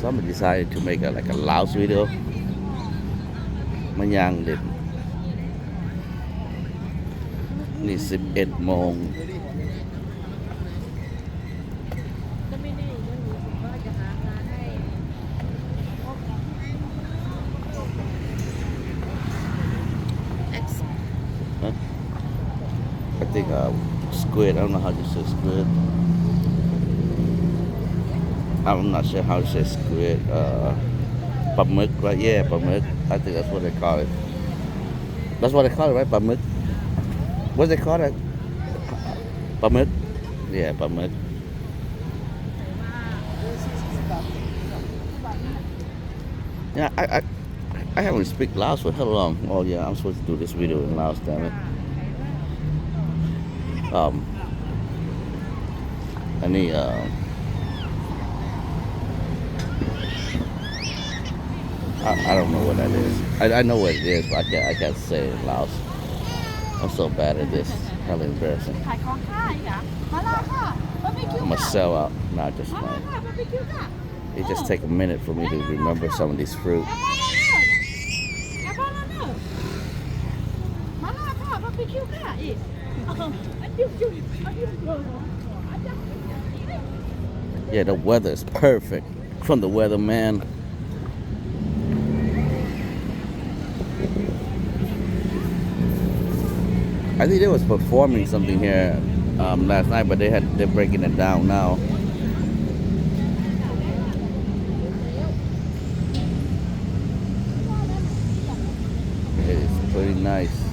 So I decided to make like a Laos video. มันย่างเด็ดนี่11 โมงก็ไม่แน่อีกว่าหนูผมก็จะหางานให้ I think squid. I don't know how to say squid. I'm not sure how to say squid. ปลาหมึก right? Yeah, ปลาหมึก. I think that's what they call it. That's what they call it, right? ปลาหมึก. What they call it? ปลาหมึก. Yeah, ปลาหมึก. Yeah, I haven't speak Laos for how long? Oh yeah, I'm supposed to do this video in Laos, damn it. I need I don't know what that is. I know what it is, but I can't say it in Laos. I'm so bad at this. Hella embarrassing. ขายของค่ายอ่ะมาลาค่ะบาร์บีคิว I'm gonna sell out. Not just มาลา man. ค่ะบาร์บีคิวค่ะ It just take a minute for me to remember some of these fruit. แอปเปิ้ลเนอะมาลาค่ะบาร์บีคิวค่ะอีกYeah, the weather is perfect. From the weatherman. I think they was performing something here last night, but they're breaking it down now. It is pretty nice.